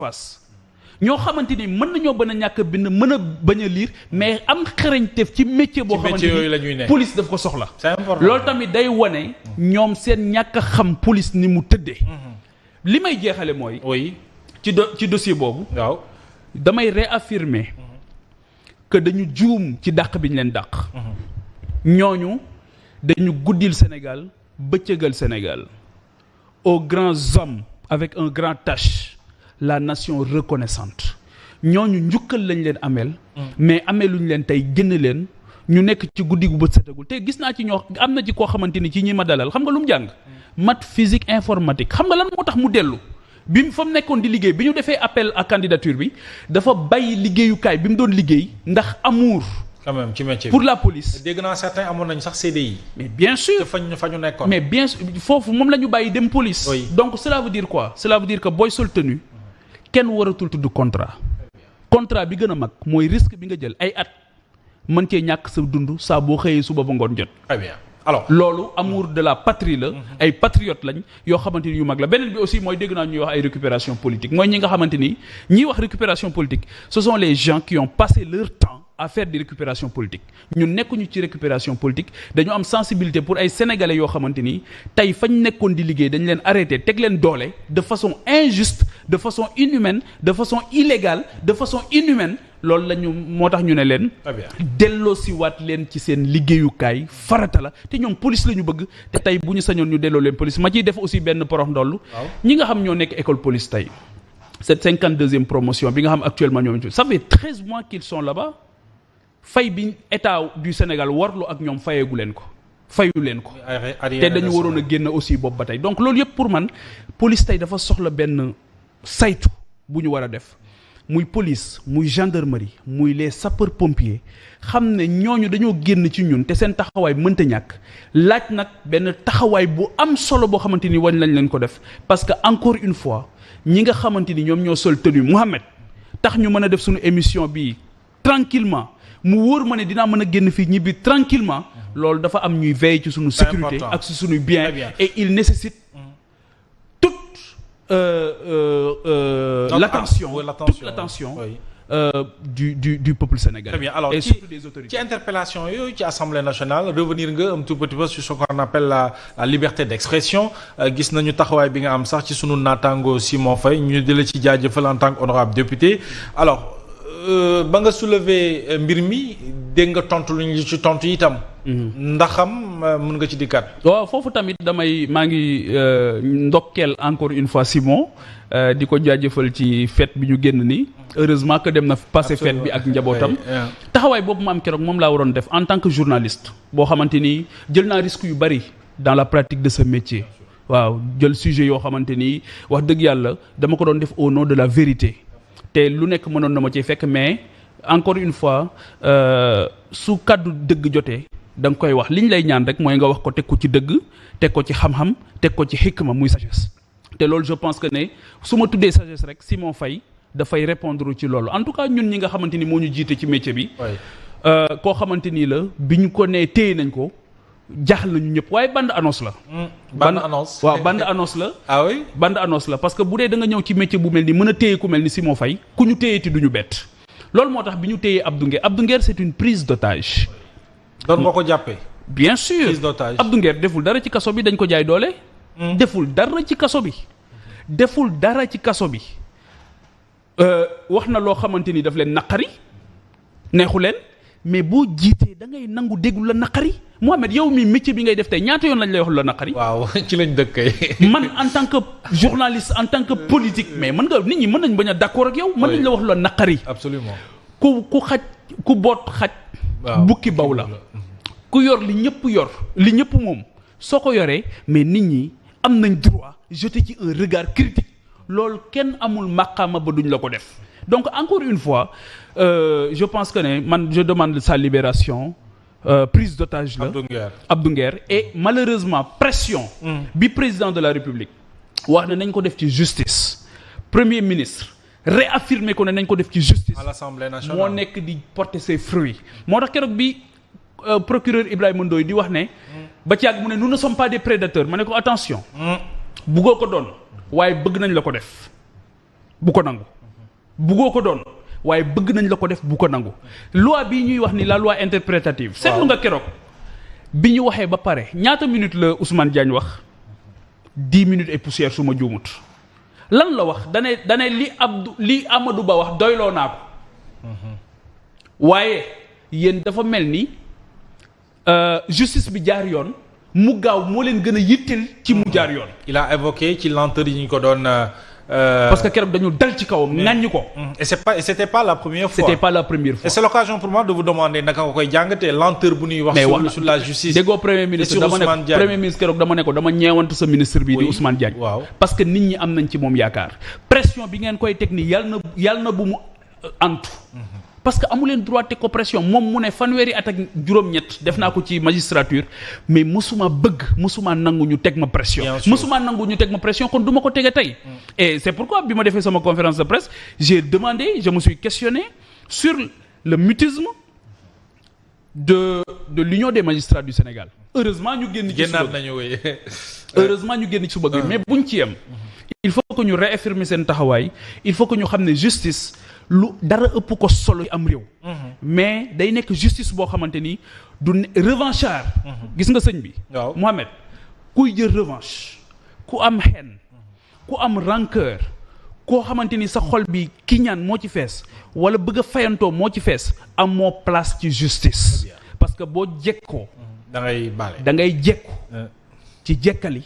face ñoo xamante ni mën nañoo bañ a ñàkk bind mën a bañ a lire mais am xarañteef ci métier boo xamante ni police daf ko soxla. loolu tamit day wane ñoom seen ñàkk a xam police ni mu tëddee. li may jeexale mooy. oui ci dossier boobu. waaw damay réaffirmer que dañu juum ci dàq bi ñu leen dàq. ñooñu dañu guddil Sénégal bëccëgal Sénégal aux grands hommes avec un grand H. la nation reconnaissante ñooñu njukkal lañ leen ameel mais ameeluñ leen tey génn leen ñu nekk ci guddi gu bët setagul te gis naa ci ñoo am na ci koo xamante ni ci ñi ma dalal xam nga lu mu jàng maths physique informatique xam nga lan moo tax mu dellu bi mu fa mu nekkoon di liggéey bi ñu defee appel à candidature bi dafa bàyyi liggéeyukaay bi mu doon liggéey ndax amour quand même ci métier pour la police. dégg naa certains amoon nañu sax CDI. mais bien sûr te fa ñu nekkoon. mais bien sûr foofu moom la ñu bàyyi dem police. Oui. donc cela veut dire quoi cela veut dire que booy sol tenue kenn waratul tudd contrat bi gën a mag mooy risque bi nga jël ay at mën cee ñàkk sa dund saa boo xëyee suba ba ngoon jot. très bien alors loolu amour de la patrie la. ay patriotes lañ yoo xamante ni yu mag la beneen bi aussi mooy dégg naa ñuy wax ay récupération politique mooy ñi nga xamante ni ñiy wax récupération politique ce sont les gens qui ont passé leur temps à faire des récupérations politiques ñun nekkuñu ci récupération politique dañu am sensibilité pour ay sénégalais yoo xamante ni tey fañ nekkoon di liggéey dañ leen arrêté teg leen doole de façon injuste de façon inhumaine de façon illégale de façon inhumaine loolu la ñu moo tax ñu ne leen delloo si waat leen ci seen liggéeyukaay farata la te ñoom police la ñu bëgg te tey bu ñu sañoon ñu delloo leen police ma ciy def aussi benn porox ndollu ñi nga xam ñoo nekk école police tey cette 52e promotion bi nga xam actuellement ñoom ça fait 13 mois qu'ils sont là-bas fay bi état du Sénégal warlu ak ñoom fayeegu leen ko fayu leen ko te dañu waroon a génn aussi boobu ba tey donc loolu yëpp pour man police tey dafa soxla benn saytu bu ñu war a def muy police muy gendarmerie muy les sapeurs pompiers xam ne ñooñu dañoo génn ci ñun te seen taxawaay mënta ñàkk laaj nag benn taxawaay bu am solo boo xamante ni wañ lañ leen ko def parce que encore une fois ñi nga xamante ni ñoom ñoo sol tenue Mouhamed tax ñu mën a def suñu émission bi tranquillement mu wóor ma ne dinaa mën a génn fii ñibbi tranquillement loolu dafa am ñuy veiller ci suñu sécurité ak ci suñu bien et il nécessite toute l'attention oui. Du peuple sénégalais. Très bien alors et surtout des autorités. ci interpellation yooyu ci assemblée nationale revenir nga un tout petit peu sur ce qu'on appelle la liberté d'expression gis nañu taxawaay bi nga am sax ci sunu naataango Simon Faye ñu di la ci jaajëfal en tant qu'honorable député alors ba nga soulever mbir mi dégg nga tontu lu ñu ci tontu itam. ndaxam mën nga ci dikkaat. waaw foofu tamit maa ngi ndokkeel encore une fois Simon di ko jaajëfal ci fête bi ñu génn nii. heureusement que dem na passé fête bi ak njabootam. taxawaay boobu ma am keroog moom laa waroon def en tant que journaliste. boo xamante ni jël naa risque yu bari dans la pratique de ce métier. waaw jël sujet yoo xamante ni wax dëgg yàlla dama ko doon def au nom de la vérité. te lu nekk mënoon na ma ci fekk mais encore une fois su kàddu dëgg jotee da nga koy wax li ñu lay ñaan rek mooy nga wax ko teg ko ci dëgg teg ko ci xam-xam teg ko ci xikma muy sagesse te loolu je pense que ne su ma tuddee sagesse rek Simon Faye dafay répondre ci loolu en tout cas ñun ñi nga xamante ni moo ñu jiite ci métier bi. koo xamante ni la bi ñu ko nee téye nañ ko. jaaxal nañu ñëpp waaye bande annonce la. bande annonce waaw bande annonce la. ah oui bande annonce la parce que bu dee da nga ñëw ci métier bu mel ni mën a téye ku mel ni Simon Faye ku ñu téyeeti du ñu bett. loolu moo tax bi ñu téyee Abdou Nguer c'est une prise d'otage. doon nga ko jàppee. bien sûr prise d'otage. Abdou Nguer deful dara ci kaso bi dañ ko jaay doole. deful dara ci kaso bi. deful dara ci kaso bi. wax na loo xamante ni daf leen naqari neexu leen. mais boo jiitee da ngay nangu déglu la naqari Mohamed yow mi métier bi ngay def tey ñaata yoon lañ lay wax la naqari. waaw ci lañ dëkkee. man en tant que journaliste en tant que politique mais mën nga nit ñi mën nañ bañ a d'accord ak yow. mën nañ la wax la naqari. absolument ku boot xaj. bukki baw la. ku yor li ñëpp yor li ñëpp moom soo ko yoree mais nit ñi am nañ droit jeter ci un regard critique loolu kenn amul maqaama ba duñ la ko def. donc encore une fois je pense que ne man je demande sa libération prise d'otage la Abdou Nguer et malheureusement pression bi président de la République wax ne nañ ko def ci justice premier ministre réaffirmer ko ne nañ ko def ci justice à l'Assemblée nationale moo nekk di porter ses fruits moo tax keroog bi procureur Ibrahima Ndoye di wax ne ba ci yàgg mu ne nous ne sommes pas des prédateurs ma ne ko attention buggoo ko doon waaye bëgg nañ la ko def bu ko nangu buggoo ko doon waaye bëgg nañ la ko def bu ko nangu loi bii ñuy wax ni la loi interprétative seetlu nga keroog bi ñu waxee ba pare ñaata minutes la Ousmane Diagne wax 10 minutes et poussière su ma juumut lan la wax dane li Amadou Ba wax doyloo naa ko waaye yéen dafa mel ni justice bi jaar yoon mu gaaw moo leen gën a yitteel ci mu jaar yoon. il a évoqué ci lenteur yi ñu ko doon. parce que keroog dañu dal ci kawam. ŋàññi ko. et c'était pas la première fois. c'était pas la première fois. et c'est l'occasion pour moi de vous demander naka nga koy jàngatee lenteur bu ñuy wax. sur la justice. déggoo premier ministre keroog dama ne ko dama ñeewantu sa ministre bi di Ousmane Diagne. waaw parce que nit ñi am nañ ci moom yaakaar. pression bi ngeen koy teg ni yàlla na bu mu antu. parce que amu leen droit teg ko pression moom mu ne fanweeri at ak juróom-ñett def naa ko ci magistrature mais musuma nangu ñu teg ma pression. musuma nangu ñu teg ma pression kon du ma ko tege tey. et c'est pourquoi bi ma defee sama conférence de presse j'ai demandé je me suis questionné sur le mutisme de l'union des magistrats du Sénégal. heureusement ñu génn ci suba heureusement ñu génn ci suba mais buñ ci yem. il faut que ñu réaffirmer seen taxawaay il faut que ñu xam ne justice. lu dara ëpp ko solo am réew. mais day nekk justice boo xamante ni du revanchard. gis nga sëñ bi. waaw Mohamed kuy jël revanche ku am haine ku am rancœur koo xamante ni sa xol bi kiñaan moo ci fees wala bëgg a fayantoo moo ci fees am moo place ci justice. parce que boo jekkoo. da ngay baale da ngay jekku ci jekkali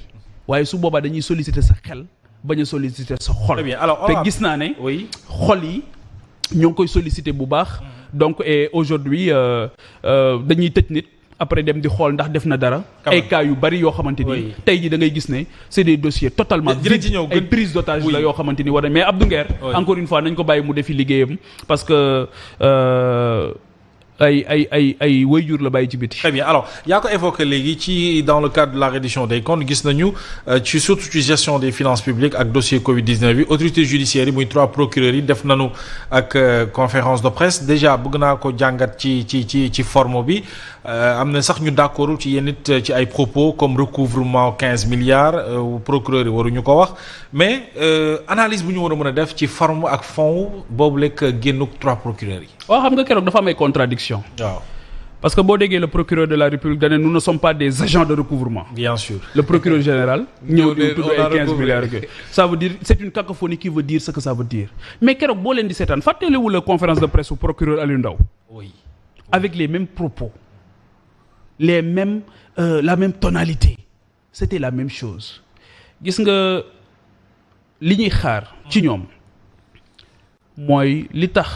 waaye su boobaa dañuy solliciter sa xel bañ a solliciter sa xol. te gis naa ne. xol yi. ñoo ngi koy solliciter bu baax donc et aujourd'hui dañuy tëj nit après dem di xool ndax def na dara ay cas yu bari yoo xamante ni tey ji da ngay gis ne c'est des dossiers totalement vides ay prise d'otage la yoo xamante ni war mais Abdou Nguer encore une fois nañ ko bàyyi mu defi liggéeyam parce que ay wayjur la bàyyi ci biti. Très bien alors yaa ko évoqué léegi ci dans le cadre de la reddition des comptes gis nañu ci surtout ci gestion des finances publiques ak dossier Covid-19 bi autorités judiciaires yi muy 3 procureurs yi def nañu ak conférence de presse déjà bëgg naa ko jàngat ci forme bi am na sax ñu d'accordul ci yenn nit ci ay propos comme recouvrement 15 milliards procureurs yi waruñu ko wax mais analyse bu ñu war a mën a def ci forme ak fond boobu lekk génnuk 3 procureurs yi. waaw xam nga keroog dafa am ay contradiction waaw parce que boo déggee le procureur de la République dañ ne nous ne sommes pas des agents de recouvrement. Bien sûr. Le procureur général. ñëw di tudd ay 15 milliards que ça veut dire c'est une cacophonie qui veut dire ce que ça veut dire mais keroog boo leen di seetaan fàttaliwu la conférence de presse au procureur Aliou Ndao. Oui. Avec les mêmes propos les mêmes la même tonalité c'était la même chose gis nga li ñuy xaar ci ñoom mooy li tax.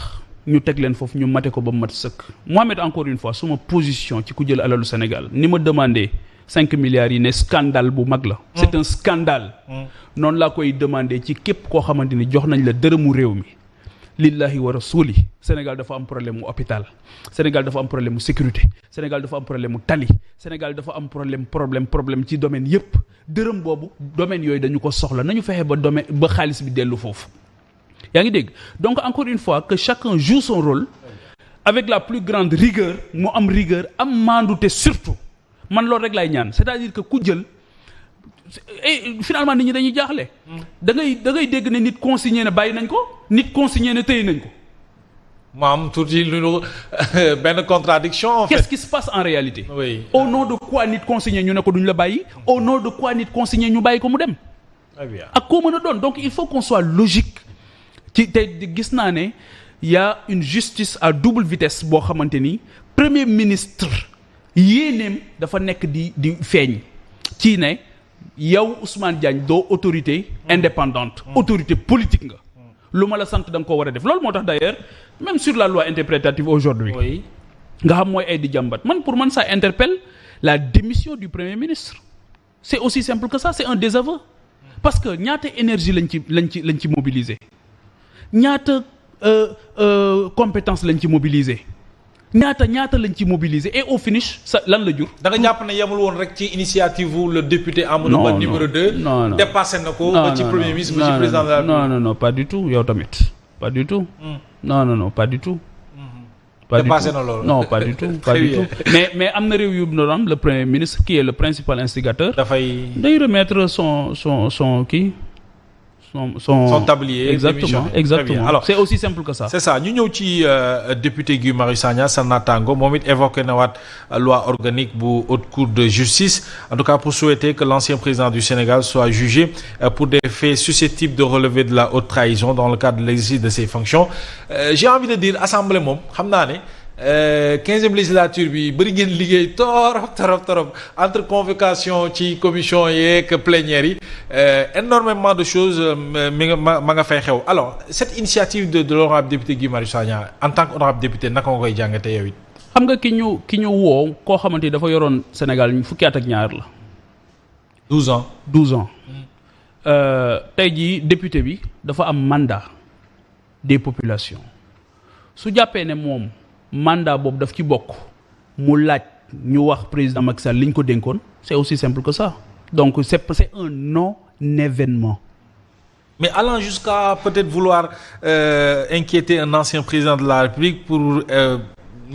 ñu teg leen foofu ñu mate ko ba mat sëkk Mohamed encore une fois suma position ci ku jël alalu Sénégal ni ma demandé 5 milliards yi ne scandale bu mag la. c'est un scandale. noonu laa koy demandé ci képp koo xamante ni jox nañ la dërëmu réew mi. lillahi wa rasuli Sénégal dafa am problème mu hôpital Sénégal dafa am problème mu sécurité Sénégal dafa am problème mu tali Sénégal dafa am problème ci domaine yépp dërëm boobu domaine yooyu dañu ko soxla nañu fexe ba xaalis bi dellu foofu. yaa ngi dégg donc encore une fois que chacun joue son rôle avec la plus grande rigueur mu am rigueur am maandute surtout man loolu rek laay ñaan c'est-à-dire que ku jël finalement nit ñi dañuy jaaxle. da ngay dégg ne nit consigné na bàyyi nañ ko nit consigné na téye nañ ko. maam tuuti lu benn contradiction en fait. Qu'est-ce qui se passe en réalité? Oui. Au nom de quoi nit consigné ñu ne ko duñ la bàyyi. Au nom de quoi nit consigné ñu bàyyi ko mu dem. Très bien. ak koo mën a doon donc il faut qu'on soit logique. ci te gis naa ne y a une justice à double vitesse boo xamante ni premier ministre yéeneem dafa nekk di feeñ ci ne yow Ousmane Diagne doo autorité indépendante autorité politique nga lu ma la sant da nga ko war a def loolu moo tax d'ailleurs même sur la loi interprétative aujourd'hui Oui. nga xam mooy ay di jàmbat pour man ça interpelle la démission du premier ministre c'est aussi simple que ça c'est un désaveu parce que ñaata énergie lañ ci mobiliser ñaata compétence lañ ci mobiliser ñaata lañ ci mobiliser et au finish sa lan la jur. da nga jàpp ne yemul woon rek ci initiative wu le député Amadou Ba numéro 2. non dépassé na ko. ba ci premier ministre ba ci président de la République. non pas du tout yow tamit pas du tout. non pas du tout. dépassé na loolu non pas du tout pas du tout mais am na réew yu doon le premier ministre qui est le principal instigateur. dafay day remettre son kii. son tablier. Exactement. Alors c'est aussi simple que ça. C'est ça ñu ñëw ci député Guy Marius Sagna sa naataango moom it évoqué na waat loi organique bu haute cour de justice en tout cas pour souhaiter que l'ancien président du Sénégal soit jugé pour des faits susceptibles de relever de la haute trahison dans le cadre de l'exercice de ses fonctions. J'ai envie de dire assemblée moom xam naa ne 15e législature bi bëri ngeen liggéey torop entre convocation ci commission yeeg plénière yi énormément de choses ma nga fay xew. Alors cette initiative de l'honorable député Guy Marius Sagna en tant que honorable député naka nga koy jàngatee yow it. xam nga ki ñu woo koo xamante ni dafa yoroon Sénégal fukki at ak ñaar la. 12 ans. Tey jii député bi dafa am mandat des populations su jàppee ne moom. mandat boobu daf ci bokk mu laaj ñu wax président Macky Sall li ñu ko dénkoon c'est aussi simple que ça donc c'est un non-événement. Mais allant jusqu'à peut-être vouloir inquiéter un ancien président de la République pour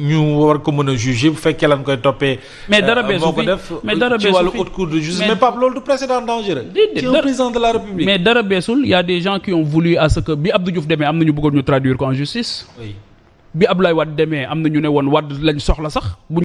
ñu war ko mën a juger bu fekkee lan koy toppee. mais dara beesu fi mais dara beesu fi ci wàllu haute cour de justice mais Pape loolu du précédent dangereux. ci un président de la République. mais dara beesul y a des gens qui ont voulu à ce que bi Abdou Diouf demee am na ñu bëggoon ñu traduire ko en justice. Oui. bi Abdoulaye Wade demee am na ñu ne woon Wade lañ soxla sax.